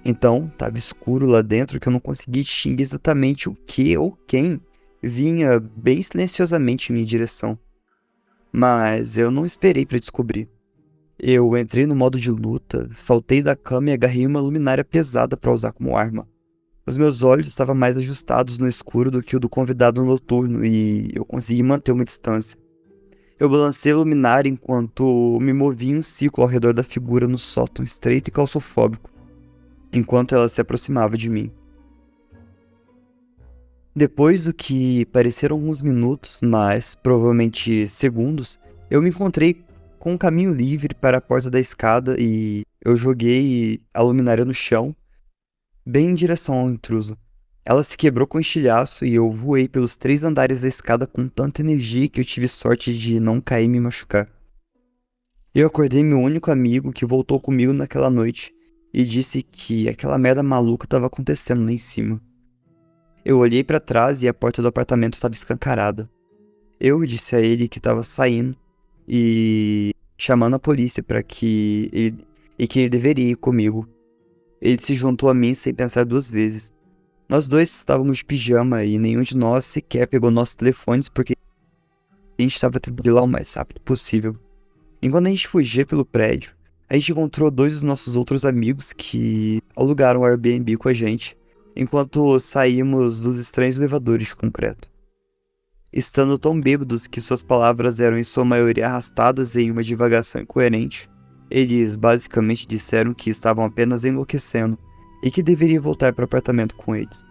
Então, estava escuro lá dentro que eu não conseguia distinguir exatamente o que ou quem vinha bem silenciosamente em minha direção, mas eu não esperei para descobrir. Eu entrei no modo de luta, saltei da cama e agarrei uma luminária pesada para usar como arma. Os meus olhos estavam mais ajustados no escuro do que o do convidado noturno e eu consegui manter uma distância. Eu balancei a luminária enquanto me movia em um ciclo ao redor da figura no sótão estreito e claustrofóbico, enquanto ela se aproximava de mim. Depois do que pareceram alguns minutos, mas provavelmente segundos, eu me encontrei com um caminho livre para a porta da escada e eu joguei a luminária no chão, bem em direção ao intruso. Ela se quebrou com um estilhaço e eu voei pelos 3 andares da escada com tanta energia que eu tive sorte de não cair e me machucar. Eu acordei meu único amigo que voltou comigo naquela noite e disse que aquela merda maluca estava acontecendo lá em cima. Eu olhei para trás e a porta do apartamento estava escancarada. Eu disse a ele que estava saindo e chamando a polícia para que ele deveria ir comigo. Ele se juntou a mim sem pensar 2 vezes. Nós dois estávamos de pijama e nenhum de nós sequer pegou nossos telefones porque a gente estava tentando ir lá o mais rápido possível. Enquanto a gente fugia pelo prédio, a gente encontrou 2 dos nossos outros amigos que alugaram o Airbnb com a gente, enquanto saímos dos estranhos elevadores de concreto. Estando tão bêbados que suas palavras eram em sua maioria arrastadas em uma divagação incoerente, eles basicamente disseram que estavam apenas enlouquecendo e que deveria voltar para o apartamento com eles.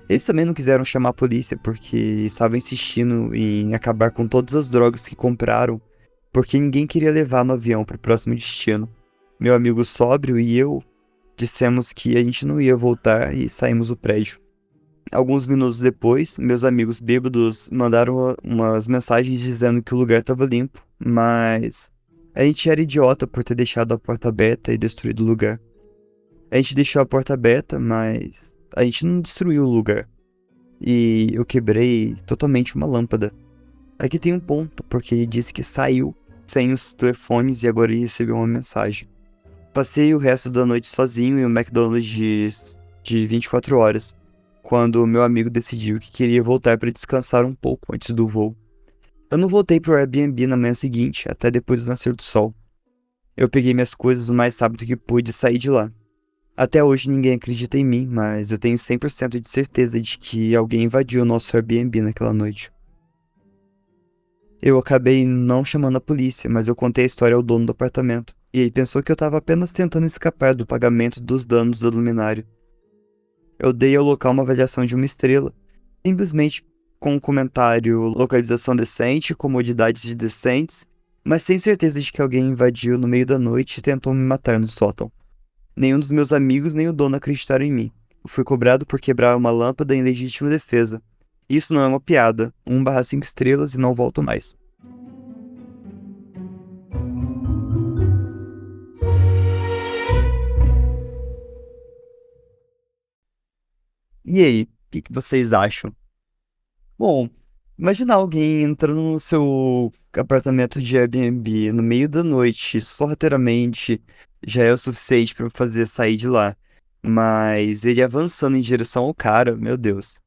Eles também não quiseram chamar a polícia porque estavam insistindo em acabar com todas as drogas que compraram, porque ninguém queria levar no avião para o próximo destino. Meu amigo sóbrio e eu dissemos que a gente não ia voltar e saímos do prédio. Alguns minutos depois, meus amigos bêbados mandaram umas mensagens dizendo que o lugar estava limpo, mas a gente era idiota por ter deixado a porta aberta e destruído o lugar. A gente deixou a porta aberta, mas a gente não destruiu o lugar. E eu quebrei totalmente uma lâmpada. Aqui tem um ponto, porque ele disse que saiu sem os telefones e agora ele recebeu uma mensagem. Passei o resto da noite sozinho em um McDonald's de 24 horas, quando meu amigo decidiu que queria voltar para descansar um pouco antes do voo. Eu não voltei pro Airbnb na manhã seguinte, até depois do nascer do sol. Eu peguei minhas coisas o mais rápido que pude e saí de lá. Até hoje ninguém acredita em mim, mas eu tenho 100% de certeza de que alguém invadiu o nosso Airbnb naquela noite. Eu acabei não chamando a polícia, mas eu contei a história ao dono do apartamento, e ele pensou que eu estava apenas tentando escapar do pagamento dos danos do luminário. Eu dei ao local uma avaliação de 1 estrela, simplesmente com um comentário localização decente, comodidades decentes, mas sem certeza de que alguém invadiu no meio da noite e tentou me matar no sótão. Nenhum dos meus amigos nem o dono acreditaram em mim. Eu fui cobrado por quebrar uma lâmpada em legítima defesa. Isso não é uma piada. 1/5 estrelas e não volto mais. E aí, o que vocês acham? Bom, imagina alguém entrando no seu apartamento de Airbnb no meio da noite, sorrateiramente, já é o suficiente pra fazer sair de lá. Mas ele avançando em direção ao cara, meu Deus.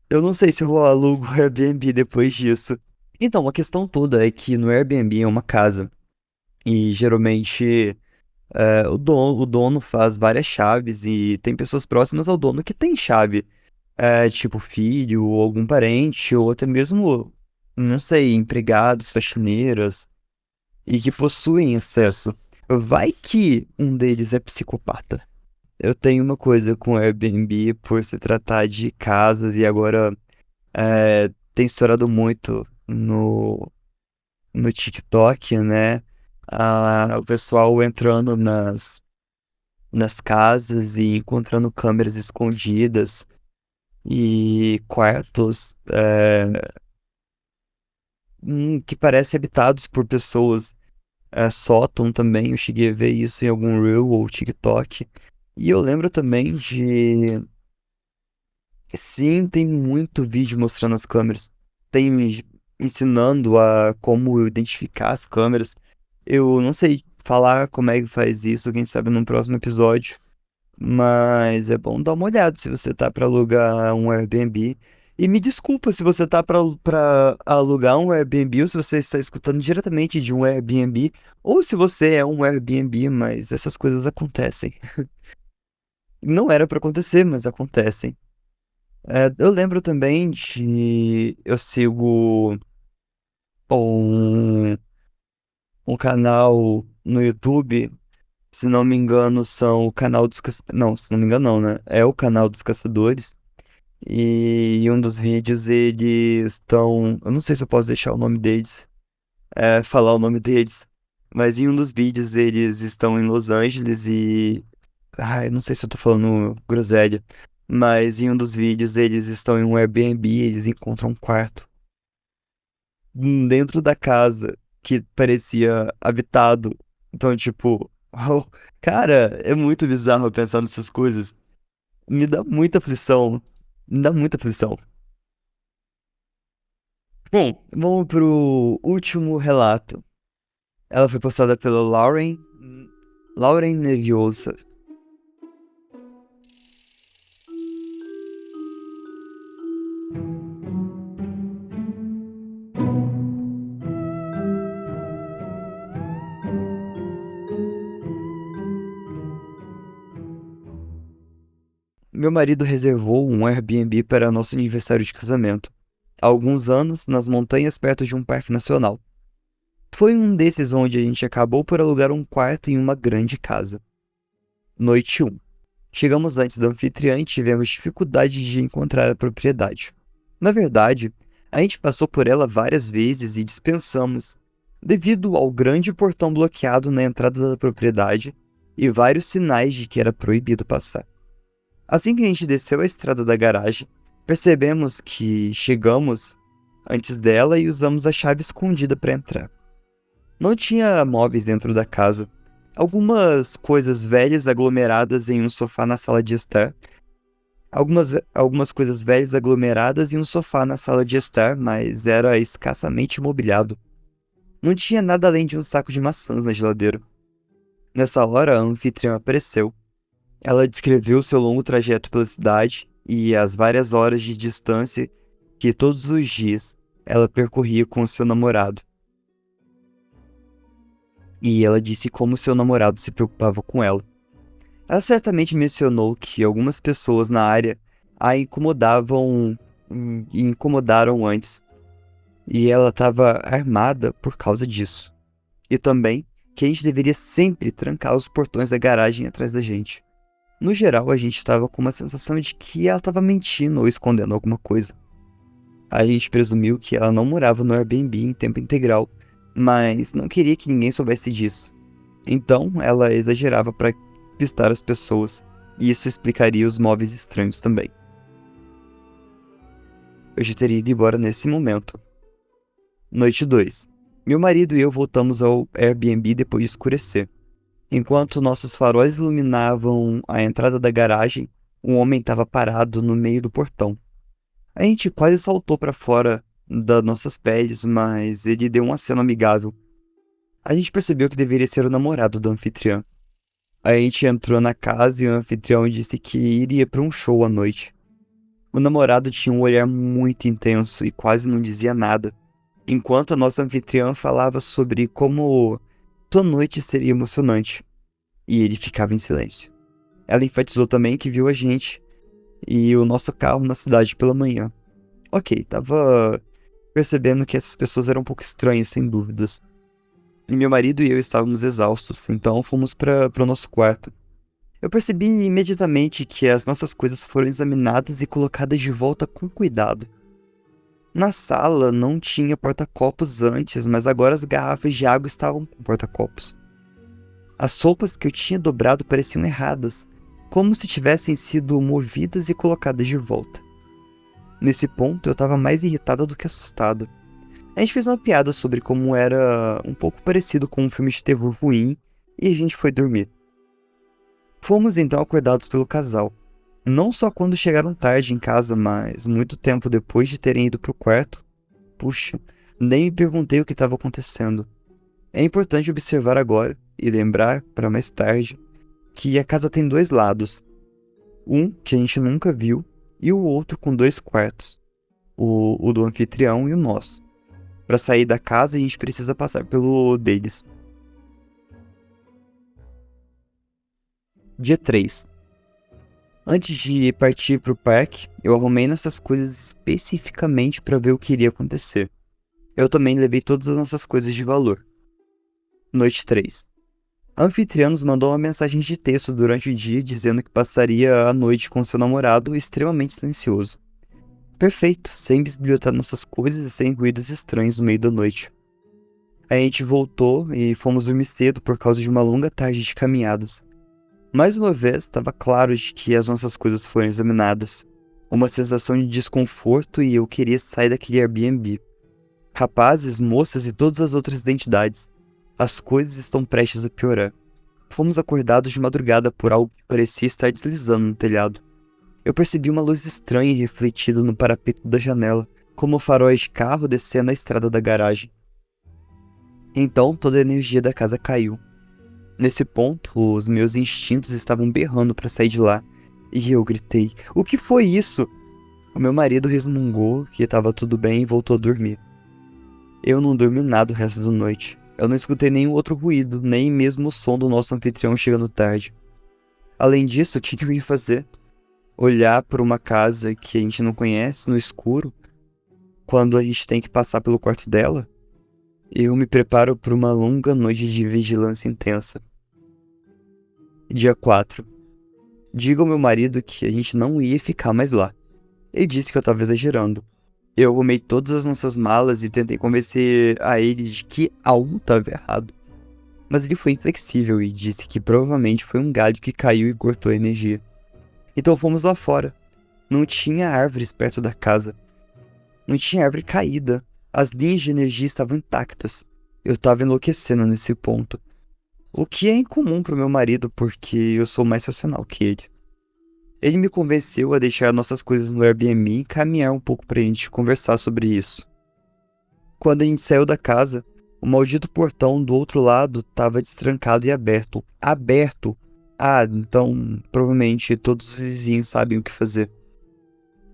Eu não sei se eu alugo o Airbnb depois disso. Então, a questão toda é que no Airbnb é uma casa. E geralmente o dono faz várias chaves e tem pessoas próximas ao dono que tem chave. Tipo filho, ou algum parente, ou até mesmo, não sei, empregados, faxineiras, e que possuem acesso. Vai que um deles é psicopata. Eu tenho uma coisa com o Airbnb por se tratar de casas e agora tem estourado muito no TikTok, né? O pessoal entrando nas casas e encontrando câmeras escondidas e quartos que parecem habitados por pessoas. Sótão também, eu cheguei a ver isso em algum Reel ou TikTok. E eu lembro também de. Sim, tem muito vídeo mostrando as câmeras. Tem me ensinando a como identificar as câmeras. Eu não sei falar como é que faz isso, quem sabe num próximo episódio. Mas é bom dar uma olhada se você tá pra alugar um Airbnb. E me desculpa se você tá pra alugar um Airbnb ou se você está escutando diretamente de um Airbnb ou se você é um Airbnb, mas essas coisas acontecem. Não era pra acontecer, mas acontecem. Eu lembro também de eu sigo um, um canal no YouTube, se não me engano, são o canal dos não, se não me engano não, né? É o canal dos caçadores. E em um dos vídeos eles estão. Eu não sei se eu posso deixar o nome deles, falar o nome deles. Mas em um dos vídeos eles estão em Los Angeles e. Ai, não sei se eu tô falando groselha. Mas em um dos vídeos eles estão em um Airbnb e eles encontram um quarto dentro da casa que parecia habitado. Então, tipo, oh, cara, é muito bizarro pensar nessas coisas. Me dá muita aflição. Me dá muita aflição. Bom, vamos pro último relato. Ela foi postada pela Lauren Neviosa. Meu marido reservou um Airbnb para nosso aniversário de casamento. Há alguns anos, nas montanhas perto de um parque nacional. Foi um desses onde a gente acabou por alugar um quarto em uma grande casa. Noite 1. Chegamos antes da anfitriã e tivemos dificuldade de encontrar a propriedade. Na verdade, a gente passou por ela várias vezes e dispensamos, devido ao grande portão bloqueado na entrada da propriedade e vários sinais de que era proibido passar. Assim que a gente desceu a estrada da garagem, percebemos que chegamos antes dela e usamos a chave escondida para entrar. Não tinha móveis dentro da casa. Algumas coisas velhas aglomeradas em um sofá na sala de estar. Algumas coisas velhas aglomeradas em um sofá na sala de estar, mas era escassamente mobiliado. Não tinha nada além de um saco de maçãs na geladeira. Nessa hora, a anfitriã apareceu. Ela descreveu seu longo trajeto pela cidade e as várias horas de distância que todos os dias ela percorria com seu namorado. E ela disse como seu namorado se preocupava com ela. Ela certamente mencionou que algumas pessoas na área a incomodavam e incomodaram antes, e ela estava armada por causa disso. E também que a gente deveria sempre trancar os portões da garagem atrás da gente. No geral, a gente estava com uma sensação de que ela estava mentindo ou escondendo alguma coisa. A gente presumiu que ela não morava no Airbnb em tempo integral, mas não queria que ninguém soubesse disso. Então, ela exagerava para pistar as pessoas, e isso explicaria os móveis estranhos também. Eu já teria ido embora nesse momento. Noite 2. Meu marido e eu voltamos ao Airbnb depois de escurecer. Enquanto nossos faróis iluminavam a entrada da garagem, um homem estava parado no meio do portão. A gente quase saltou para fora das nossas peles, mas ele deu um aceno amigável. A gente percebeu que deveria ser o namorado da anfitriã. A gente entrou na casa e o anfitrião disse que iria para um show à noite. O namorado tinha um olhar muito intenso e quase não dizia nada, enquanto a nossa anfitriã falava sobre como tua noite seria emocionante. E ele ficava em silêncio. Ela enfatizou também que viu a gente e o nosso carro na cidade pela manhã. Ok, tava percebendo que essas pessoas eram um pouco estranhas, sem dúvidas. E meu marido e eu estávamos exaustos, então fomos para o nosso quarto. Eu percebi imediatamente que as nossas coisas foram examinadas e colocadas de volta com cuidado. Na sala não tinha porta-copos antes, mas agora as garrafas de água estavam com porta-copos. As roupas que eu tinha dobrado pareciam erradas, como se tivessem sido movidas e colocadas de volta. Nesse ponto, eu estava mais irritada do que assustada. A gente fez uma piada sobre como era um pouco parecido com um filme de terror ruim e a gente foi dormir. Fomos então acordados pelo casal. Não só quando chegaram tarde em casa, mas muito tempo depois de terem ido pro quarto. Puxa, nem me perguntei o que estava acontecendo. É importante observar agora e lembrar para mais tarde que a casa tem dois lados. Um que a gente nunca viu e o outro com 2 quartos. o do anfitrião e o nosso. Para sair da casa, a gente precisa passar pelo deles. Dia 3. Antes de partir pro parque, eu arrumei nossas coisas especificamente para ver o que iria acontecer. Eu também levei todas as nossas coisas de valor. Noite 3. A anfitriã nos mandou uma mensagem de texto durante o dia dizendo que passaria a noite com seu namorado extremamente silencioso. Perfeito, sem bisbilhotar nossas coisas e sem ruídos estranhos no meio da noite. A gente voltou e fomos dormir cedo por causa de uma longa tarde de caminhadas. Mais uma vez, estava claro de que as nossas coisas foram examinadas. Uma sensação de desconforto e eu queria sair daquele Airbnb. Rapazes, moças e todas as outras identidades. As coisas estão prestes a piorar. Fomos acordados de madrugada por algo que parecia estar deslizando no telhado. Eu percebi uma luz estranha refletida no parapeito da janela, como faróis de carro descendo a estrada da garagem. Então toda a energia da casa caiu. Nesse ponto, os meus instintos estavam berrando para sair de lá, e eu gritei: "O que foi isso?" O meu marido resmungou que estava tudo bem e voltou a dormir. Eu não dormi nada o resto da noite. Eu não escutei nenhum outro ruído, nem mesmo o som do nosso anfitrião chegando tarde. Além disso, o que eu ia fazer? Olhar para uma casa que a gente não conhece no escuro, quando a gente tem que passar pelo quarto dela? Eu me preparo para uma longa noite de vigilância intensa. Dia 4. Digo ao meu marido que a gente não ia ficar mais lá. Ele disse que eu estava exagerando. Eu arrumei todas as nossas malas e tentei convencer a ele de que algo estava errado. Mas ele foi inflexível e disse que provavelmente foi um galho que caiu e cortou a energia. Então fomos lá fora. Não tinha árvores perto da casa. Não tinha árvore caída. As linhas de energia estavam intactas. Eu estava enlouquecendo nesse ponto. O que é incomum para o meu marido porque eu sou mais racional que ele. Ele me convenceu a deixar nossas coisas no Airbnb e caminhar um pouco pra gente conversar sobre isso. Quando a gente saiu da casa, o maldito portão do outro lado estava destrancado e aberto. Aberto! Ah, então provavelmente todos os vizinhos sabem o que fazer.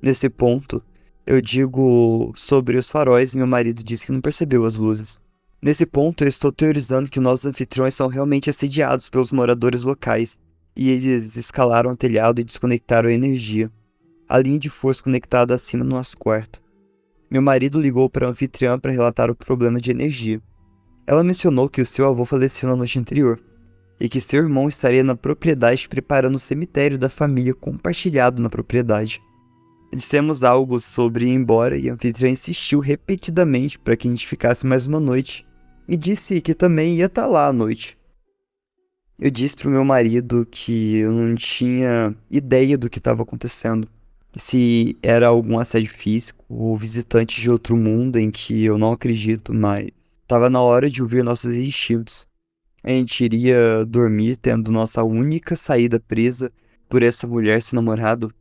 Nesse ponto, eu digo sobre os faróis e meu marido disse que não percebeu as luzes. Nesse ponto, eu estou teorizando que nossos anfitriões são realmente assediados pelos moradores locais. E eles escalaram o telhado e desconectaram a energia. A linha de força conectada acima no nosso quarto. Meu marido ligou para a anfitriã para relatar o problema de energia. Ela mencionou que o seu avô faleceu na noite anterior e que seu irmão estaria na propriedade preparando o cemitério da família compartilhado na propriedade. Dissemos algo sobre ir embora e a anfitriã insistiu repetidamente para que a gente ficasse mais uma noite e disse que também ia estar lá à noite. Eu disse pro meu marido que eu não tinha ideia do que estava acontecendo. Se era algum assédio físico ou visitante de outro mundo em que eu não acredito, mas estava na hora de ouvir nossos instintos. A gente iria dormir tendo nossa única saída presa por essa mulher seu namorado.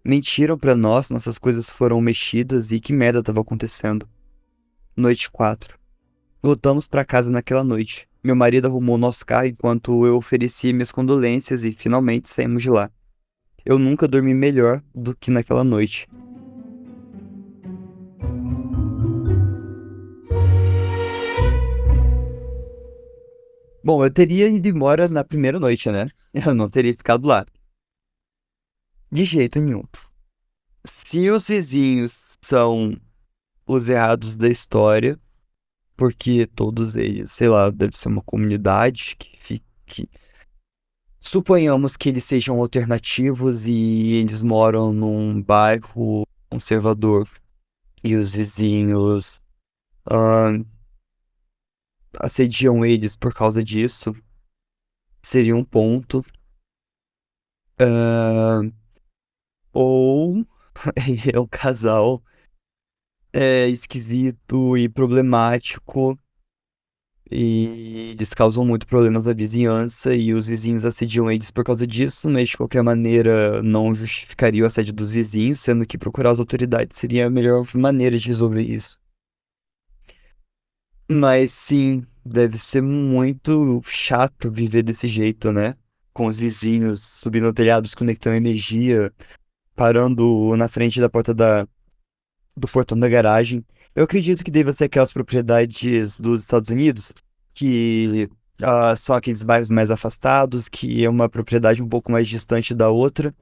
Mentiram pra nós, nossas coisas foram mexidas e que merda estava acontecendo. Noite 4. Voltamos pra casa naquela noite. Meu marido arrumou nosso carro enquanto eu oferecia minhas condolências e finalmente saímos de lá. Eu nunca dormi melhor do que naquela noite. Bom, eu teria ido embora na primeira noite, né? Eu não teria ficado lá. De jeito nenhum. Se os vizinhos são os errados da história, porque todos eles, sei lá, deve ser uma comunidade que fique. Suponhamos que eles sejam alternativos e eles moram num bairro conservador e os vizinhos ahn, assediam eles por causa disso, seria um ponto. Ahn, ou é um casal esquisito e problemático e eles causam muito problemas à vizinhança e os vizinhos assediam eles por causa disso, mas de qualquer maneira não justificaria o assédio dos vizinhos, sendo que procurar as autoridades seria a melhor maneira de resolver isso. Mas sim, deve ser muito chato viver desse jeito, né? Com os vizinhos subindo no telhado, desconectando energia, parando na frente da porta do portão da garagem. Eu acredito que deva ser aquelas propriedades dos Estados Unidos, que são aqueles bairros mais afastados, que é uma propriedade um pouco mais distante da outra,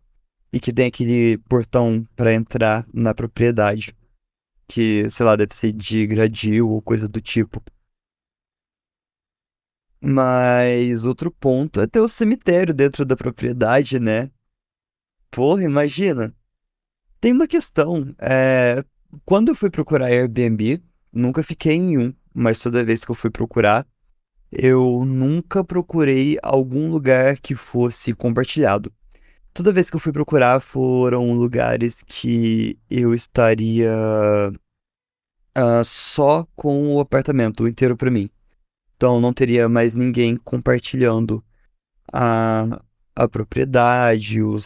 e que tem aquele portão para entrar na propriedade, que, sei lá, deve ser de gradil ou coisa do tipo. Mas outro ponto é ter o cemitério dentro da propriedade, né? Porra, imagina. Tem uma questão. Quando eu fui procurar Airbnb, nunca fiquei em um, mas toda vez que eu fui procurar, eu nunca procurei algum lugar que fosse compartilhado. Toda vez que eu fui procurar, foram lugares que eu estaria só com o apartamento inteiro pra mim. Então não teria mais ninguém compartilhando a, a propriedade, o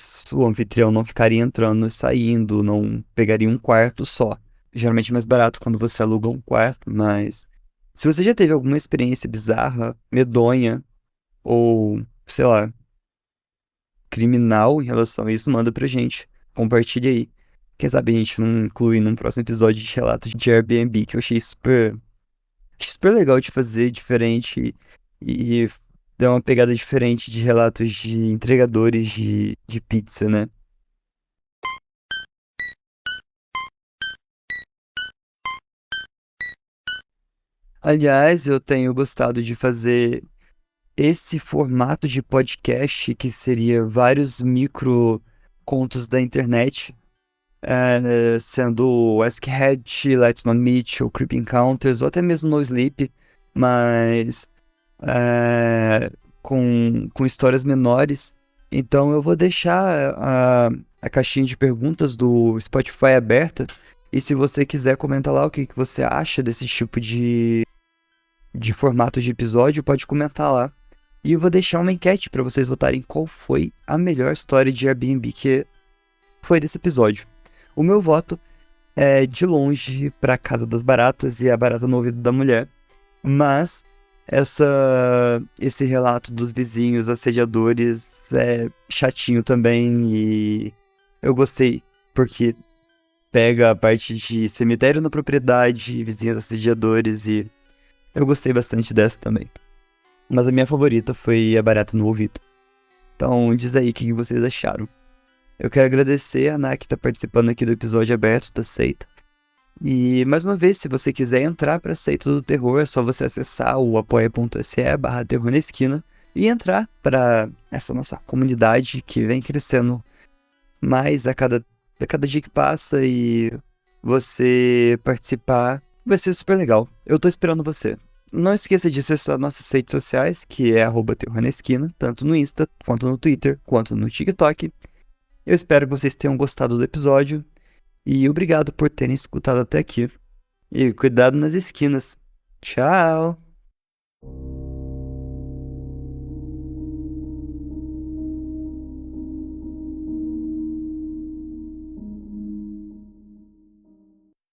anfitrião não ficaria entrando e saindo, não pegaria um quarto só. Geralmente é mais barato quando você aluga um quarto, mas se você já teve alguma experiência bizarra, medonha ou, sei lá, criminal em relação a isso, manda pra gente. Compartilha aí. Quem sabe a gente não inclui num próximo episódio de relatos de Airbnb, que eu achei super legal de fazer, diferente e dá uma pegada diferente de relatos de entregadores de pizza, né? Aliás, eu tenho gostado de fazer esse formato de podcast, que seria vários micro contos da internet, sendo o Ask Hatch, Let's Not Meet, ou Creepy Encounters, ou até mesmo No Sleep, mas com histórias menores. Então eu vou deixar a caixinha de perguntas do Spotify aberta. E se você quiser comentar lá o que você acha desse tipo de formato de episódio, pode comentar lá. E eu vou deixar uma enquete para vocês votarem qual foi a melhor história de Airbnb que foi desse episódio. O meu voto é de longe para a Casa das Baratas e a Barata no Ouvido da Mulher. Mas esse relato dos vizinhos assediadores é chatinho também e eu gostei porque pega a parte de cemitério na propriedade, vizinhos assediadores e eu gostei bastante dessa também. Mas a minha favorita foi a Barata no Ouvido. Então diz aí o que vocês acharam. Eu quero agradecer a Ana que está participando aqui do episódio aberto da seita. E mais uma vez, se você quiser entrar para a seita do terror, é só você acessar o apoia.se/terror na esquina e entrar para essa nossa comunidade que vem crescendo mais a cada dia que passa e você participar vai ser super legal. Eu tô esperando você. Não esqueça de acessar nossas redes sociais, que é @terror na esquina, tanto no Insta, quanto no Twitter, quanto no TikTok. Eu espero que vocês tenham gostado do episódio. E obrigado por terem escutado até aqui. E cuidado nas esquinas. Tchau!